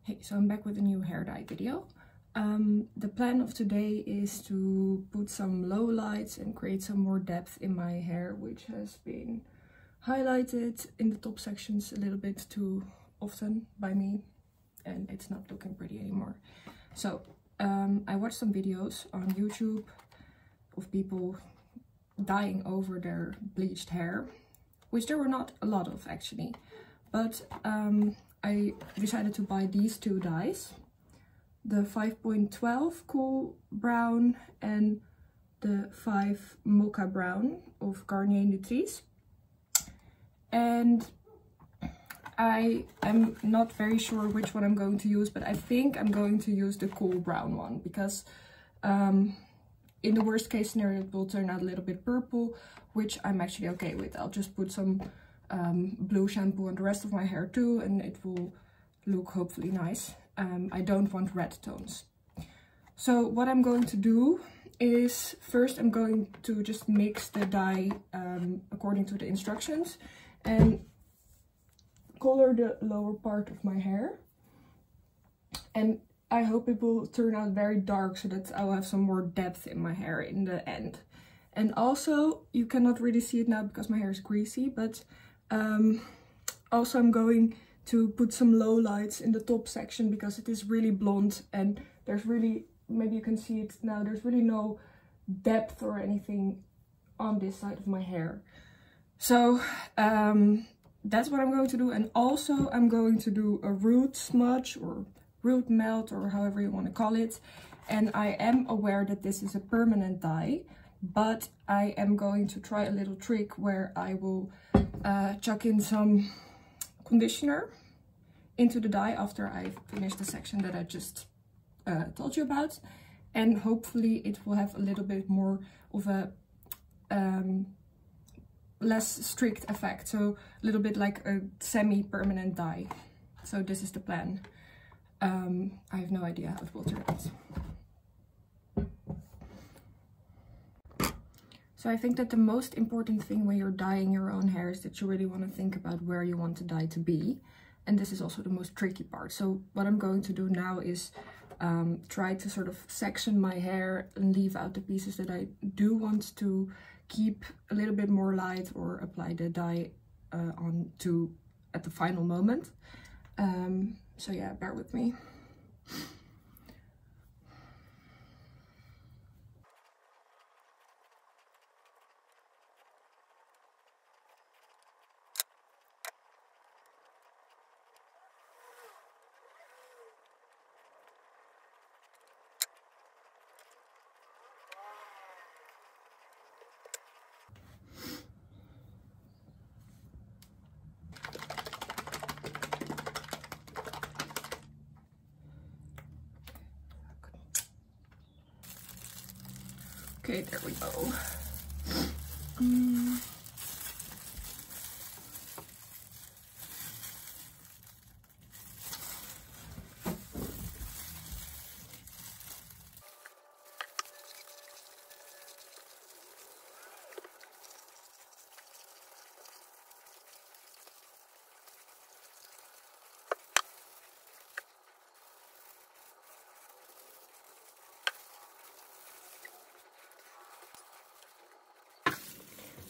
Hey, so I'm back with a new hair dye video. The plan of today is to put some low lights and create some more depth in my hair, which has been highlighted in the top sections a little bit too often by me, and it's not looking pretty anymore. So I watched some videos on YouTube of people dyeing over their bleached hair, which there were not a lot of actually, but I decided to buy these two dyes, the 5.12 Cool Brown and the 5 Mocha Brown of Garnier Nutrisse. And I am not very sure which one I'm going to use, but I think I'm going to use the Cool Brown one because in the worst case scenario it will turn out a little bit purple, which I'm actually okay with. I'll just put some blue shampoo on the rest of my hair too, and it will look hopefully nice. I don't want red tones. So what I'm going to do is first I'm going to just mix the dye according to the instructions and color the lower part of my hair, and I hope it will turn out very dark so that I'll have some more depth in my hair in the end. And also, you cannot really see it now because my hair is greasy, but also I'm going to put some low lights in the top section because it is really blonde and there's really, maybe you can see it now, there's really no depth or anything on this side of my hair. So that's what I'm going to do. And also I'm going to do a root smudge or root melt or however you want to call it. And I am aware that this is a permanent dye, but I am going to try a little trick where I will chuck in some conditioner into the dye after I finish the section that I just told you about, and hopefully it will have a little bit more of a less strict effect, so a little bit like a semi-permanent dye. So this is the plan. I have no idea how it will turn out. So I think that the most important thing when you're dyeing your own hair is that you really want to think about where you want the dye to be. And this is also the most tricky part. So what I'm going to do now is try to sort of section my hair and leave out the pieces that I do want to keep a little bit more light or apply the dye on to at the final moment. So yeah, bear with me. Okay, there we go.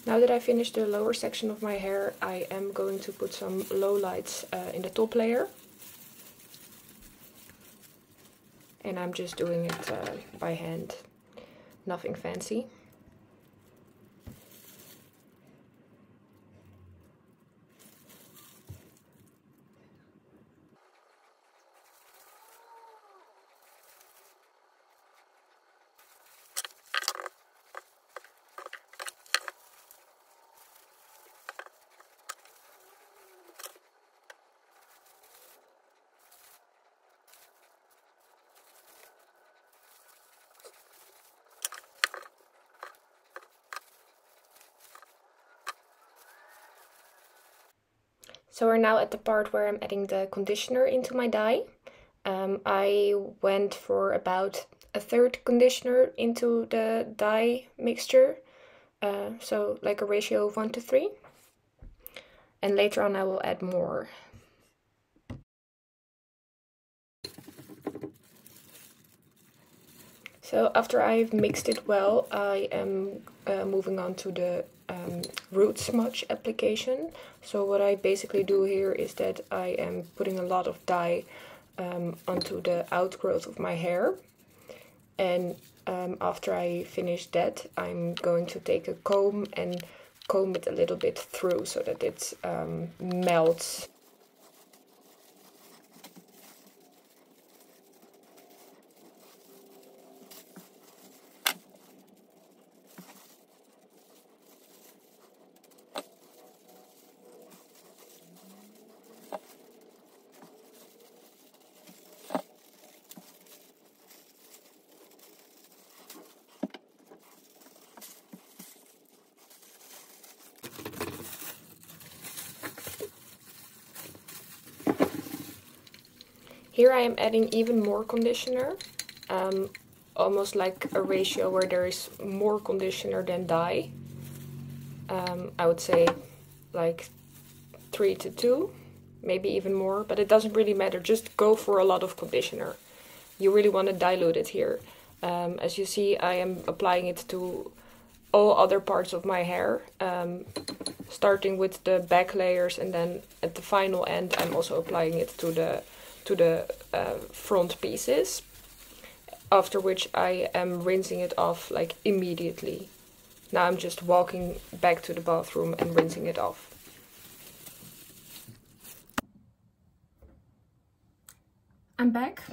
Now that I finished the lower section of my hair, I am going to put some low lights in the top layer. And I'm just doing it by hand, nothing fancy. So we're now at the part where I'm adding the conditioner into my dye. I went for about a third conditioner into the dye mixture, so like a ratio of 1:3. And later on I will add more. So after I've mixed it well, I am moving on to the root smudge application. So what I basically do here is that I am putting a lot of dye onto the outgrowth of my hair. And after I finish that, I'm going to take a comb and comb it a little bit through so that it melts. Here I am adding even more conditioner, almost like a ratio where there is more conditioner than dye. I would say like 3 to 2, maybe even more, but it doesn't really matter. Just go for a lot of conditioner. You really want to dilute it here. As you see, I am applying it to all other parts of my hair, starting with the back layers, and then at the final end I'm also applying it to the front pieces, after which I am rinsing it off like immediately. Now I'm just walking back to the bathroom and rinsing it off. I'm back.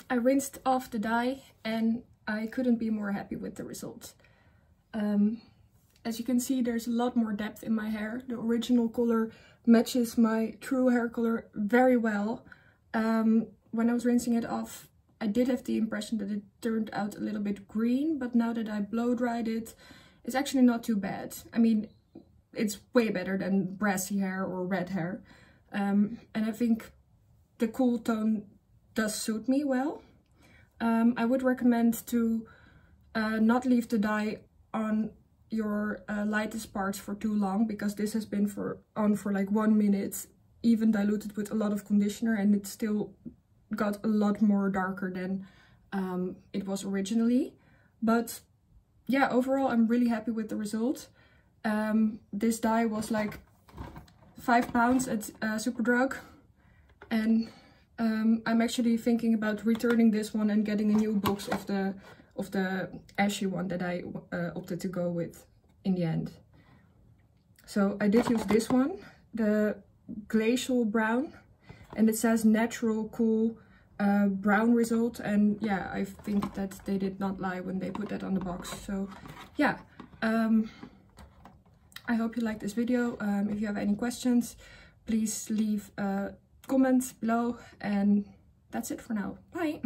I rinsed off the dye and I couldn't be more happy with the result. As you can see, there's a lot more depth in my hair. The original color matches my true hair color very well. When I was rinsing it off, I did have the impression that it turned out a little bit green, but now that I blow dried it, it's actually not too bad. I mean, it's way better than brassy hair or red hair. And I think the cool tone does suit me well. I would recommend to not leave the dye on your lightest parts for too long, because this has been on for like 1 minute, even diluted with a lot of conditioner, and it still got a lot more darker than it was originally. But yeah, overall I'm really happy with the result. This dye was like £5 at Superdrug, and I'm actually thinking about returning this one and getting a new box of the ashy one that I opted to go with in the end. So I did use this one, the Glacial Brown, and it says natural cool brown result, and yeah, I think that they did not lie when they put that on the box. So yeah, I hope you liked this video. If you have any questions, please leave comments below, and that's it for now. Bye!